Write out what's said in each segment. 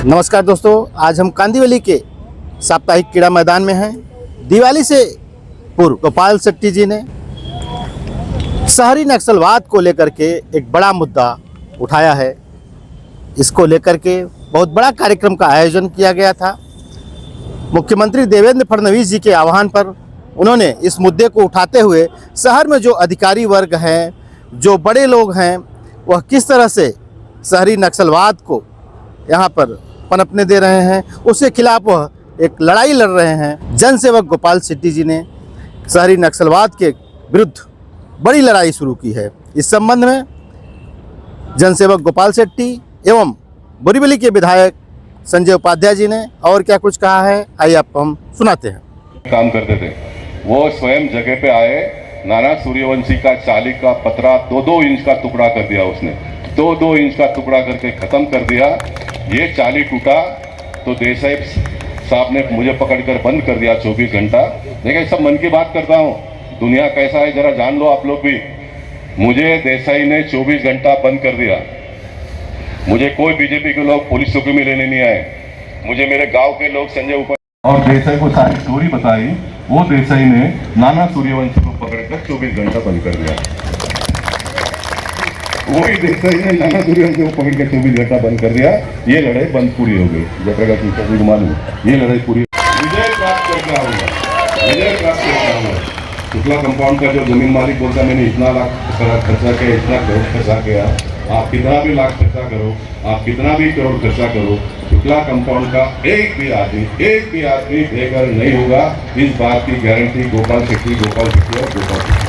नमस्कार दोस्तों, आज हम कांदिवली के साप्ताहिक क्रीड़ा मैदान में हैं। दिवाली से पूर्व गोपाल शेट्टी जी ने शहरी नक्सलवाद को लेकर के एक बड़ा मुद्दा उठाया है। इसको लेकर के बहुत बड़ा कार्यक्रम का आयोजन किया गया था। मुख्यमंत्री देवेंद्र फडणवीस जी के आह्वान पर उन्होंने इस मुद्दे को उठाते हुए शहर में जो अधिकारी वर्ग हैं, जो बड़े लोग हैं, वह किस तरह से शहरी नक्सलवाद को यहाँ पर पनपने दे रहे हैं, उसके खिलाफ वह एक लड़ाई लड़ रहे हैं। जनसेवक गोपाल शेट्टी जी ने शहरी नक्सलवाद के विरुद्ध बड़ी लड़ाई शुरू की है। इस संबंध में जनसेवक गोपाल शेट्टी एवं बोरीवली के विधायक संजय उपाध्याय जी ने और क्या कुछ कहा है, आइए आपको हम सुनाते हैं। काम करते थे, वो स्वयं जगह पे आए। नाना सूर्यवंशी का चाली का पतरा 2-2 इंच का टुकड़ा कर दिया उसने, 2-2 इंच का टुकड़ा करके खत्म कर दिया। ये चाली टूटा तो देसाई साहब ने मुझे पकड़कर बंद कर दिया 24 घंटा। देखिए, सब मन की बात करता हूँ, दुनिया कैसा है जरा जान लो आप लोग भी। मुझे देसाई ने 24 घंटा बंद कर दिया। मुझे कोई बीजेपी के लोग पुलिस चौकी में लेने नहीं आए। मुझे मेरे गांव के लोग संजय ऊपर और देसाई को सारी स्टोरी बताई। वो देसाई ने नाना सूर्यवंशी को पकड़कर 24 घंटा बंद कर दिया। वही देसाई ने नाना सूर्यवंशी को पकड़कर 24 घंटा बंद कर दिया। ये लड़ाई बंद पूरी हो गई। जयप्रकाश सिंह को मालूम, ये लड़ाई पूरी विजय प्राप्त करना होगा, विजय प्राप्त करना होगा। शुक्ला कंपाउंड का जो जमीन मालिक बोलता मैंने इतना लाख खर्चा किया, इतना करोड़ खर्चा किया। आप कितना भी लाख खर्चा करो, आप कितना भी करोड़ खर्चा करो, शुक्ला कंपाउंड का एक भी आदमी बेघर नहीं होगा। इस बात की गारंटी गोपाल शेट्टी और गोपाल शेट्टी।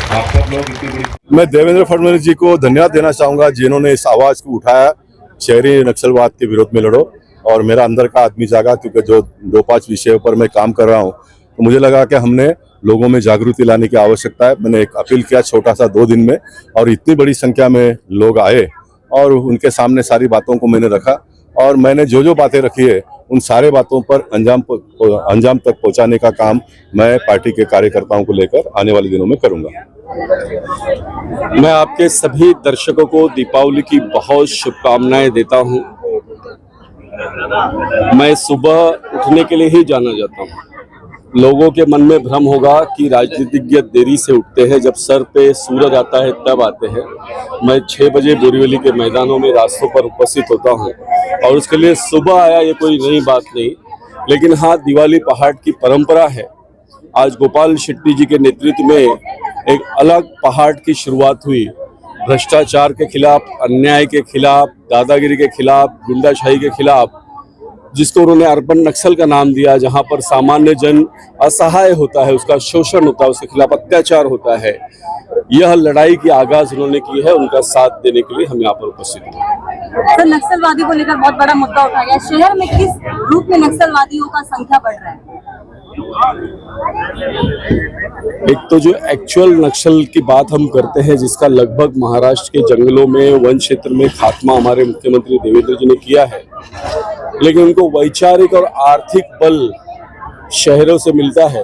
आप सब लोग इतनी बड़ी। मैं देवेंद्र फडणवीस जी को धन्यवाद देना चाहूँगा, जिन्होंने इस आवाज़ को उठाया, शहरी नक्सलवाद के विरोध में लड़ो। और मेरा अंदर का आदमी जागा, क्योंकि जो 2-5 विषयों पर मैं काम कर रहा हूँ, तो मुझे लगा कि हमने लोगों में जागृति लाने की आवश्यकता है। मैंने एक अपील किया छोटा सा 2 दिन में, और इतनी बड़ी संख्या में लोग आए और उनके सामने सारी बातों को मैंने रखा। और मैंने जो बातें रखी है उन सारे बातों पर अंजाम तक पहुंचाने का काम मैं पार्टी के कार्यकर्ताओं को लेकर आने वाले दिनों में करूंगा। मैं आपके सभी दर्शकों को दीपावली की बहुत शुभकामनाएं देता हूं। मैं सुबह उठने के लिए ही जाना जाता हूं। लोगों के मन में भ्रम होगा कि राजनीतिज्ञ देरी से उठते हैं, जब सर पे सूरज आता है तब आते हैं। मैं 6 बजे बोरीवली के मैदानों में रास्तों पर उपस्थित होता हूं, और उसके लिए सुबह आया ये कोई नई बात नहीं। लेकिन हाँ, दिवाली पहाड़ की परंपरा है। आज गोपाल शेट्टी जी के नेतृत्व में एक अलग पहाड़ की शुरुआत हुई। भ्रष्टाचार के खिलाफ, अन्याय के खिलाफ, दादागिरी के खिलाफ, गुंडाशाही के खिलाफ, जिसको उन्होंने अर्बन नक्सल का नाम दिया, जहां पर सामान्य जन असहाय होता है, उसका शोषण होता है, उसके खिलाफ अत्याचार होता है। यह लड़ाई की आगाज उन्होंने की है। उनका साथ देने के लिए हम यहाँ पर उपस्थित हैं। सर, नक्सलवादी को लेकर बहुत बड़ा मुद्दा उठा गया। शहर में किस रूप में नक्सलवादियों का संख्या बढ़ रहा है? एक तो जो एक्चुअल नक्सल की बात हम करते हैं, जिसका लगभग महाराष्ट्र के जंगलों में, वन क्षेत्र में खात्मा हमारे मुख्यमंत्री देवेंद्र जी ने किया है। लेकिन उनको वैचारिक और आर्थिक बल शहरों से मिलता है।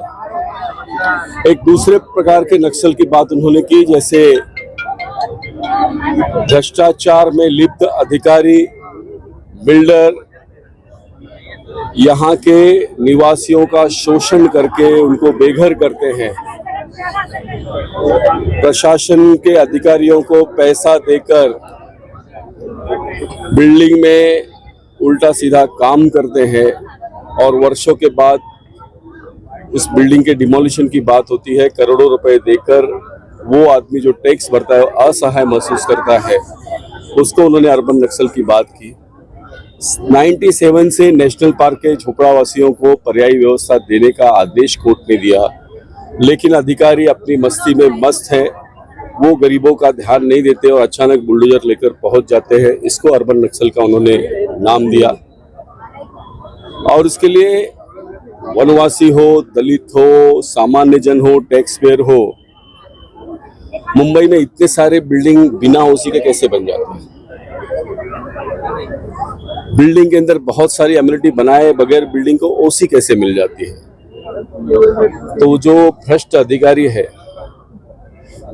एक दूसरे प्रकार के नक्सल की बात उन्होंने की, जैसे भ्रष्टाचार में लिप्त अधिकारी, बिल्डर, यहाँ के निवासियों का शोषण करके उनको बेघर करते हैं। प्रशासन के अधिकारियों को पैसा देकर बिल्डिंग में उल्टा सीधा काम करते हैं, और वर्षों के बाद उस बिल्डिंग के डिमोलिशन की बात होती है। करोड़ों रुपए देकर वो आदमी जो टैक्स भरता है, असहाय महसूस करता है, उसको उन्होंने अर्बन नक्सल की बात की। 97 से नेशनल पार्क के झोपड़ावासियों को पर्यायी व्यवस्था देने का आदेश कोर्ट ने दिया, लेकिन अधिकारी अपनी मस्ती में मस्त हैं। वो गरीबों का ध्यान नहीं देते और अचानक बुलडोजर लेकर पहुंच जाते हैं। इसको अर्बन नक्सल का उन्होंने नाम दिया। और इसके लिए वनवासी हो, दलित हो, सामान्य जन हो, टैक्स पेयर हो, मुंबई में इतने सारे बिल्डिंग बिना ओसी के कैसे बन जाते हैं? बिल्डिंग के अंदर बहुत सारी एमिनिटी बनाए बगैर बिल्डिंग को ओसी कैसे मिल जाती है? तो जो भ्रष्ट अधिकारी है,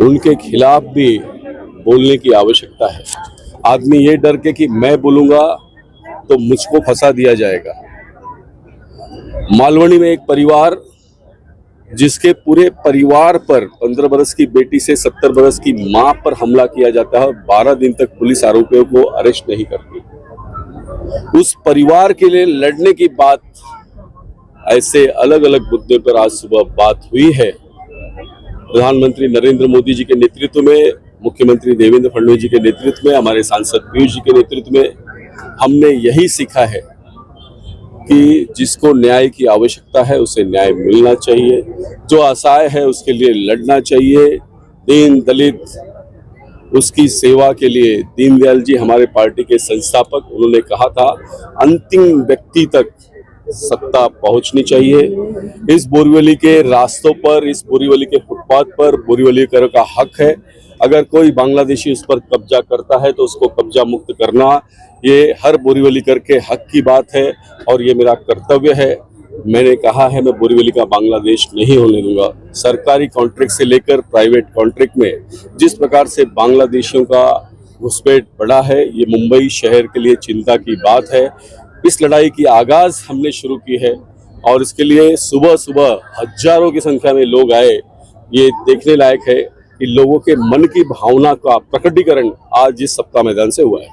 उनके खिलाफ भी बोलने की आवश्यकता है। आदमी ये डर के कि मैं बोलूंगा तो मुझको फंसा दिया जाएगा। मालवनी में एक परिवार जिसके पूरे परिवार पर 15 बरस की बेटी से 70 बरस की मां पर हमला किया जाता है, 12 दिन तक पुलिस आरोपियों को अरेस्ट नहीं करती। उस परिवार के लिए लड़ने की बात, ऐसे अलग अलग मुद्दे पर आज सुबह बात हुई है। प्रधानमंत्री नरेंद्र मोदी जी के नेतृत्व में, मुख्यमंत्री देवेंद्र फडणवीस जी के नेतृत्व में, हमारे सांसद पीयूष जी के नेतृत्व में हमने यही सीखा है कि जिसको न्याय की आवश्यकता है उसे न्याय मिलना चाहिए, जो असहाय है उसके लिए लड़ना चाहिए। दीन दलित उसकी सेवा के लिए दीनदयाल जी हमारे पार्टी के संस्थापक, उन्होंने कहा था अंतिम व्यक्ति तक सत्ता पहुंचनी चाहिए। इस बोरीवली के रास्तों पर, इस बोरीवली के फुटपाथ पर बोरीवलीकरों का हक है। अगर कोई बांग्लादेशी उस पर कब्जा करता है तो उसको कब्जा मुक्त करना, ये हर बोरीवलीकर के हक की बात है और ये मेरा कर्तव्य है। मैंने कहा है मैं बोरीवली का बांग्लादेश नहीं होने दूंगा। सरकारी कॉन्ट्रैक्ट से लेकर प्राइवेट कॉन्ट्रैक्ट में जिस प्रकार से बांग्लादेशियों का घुसपैठ बढ़ा है, ये मुंबई शहर के लिए चिंता की बात है। इस लड़ाई की आगाज हमने शुरू की है और इसके लिए सुबह सुबह हजारों की संख्या में लोग आए। ये देखने लायक है कि लोगों के मन की भावना का प्रकटीकरण आज इस सप्ताह मैदान से हुआ है।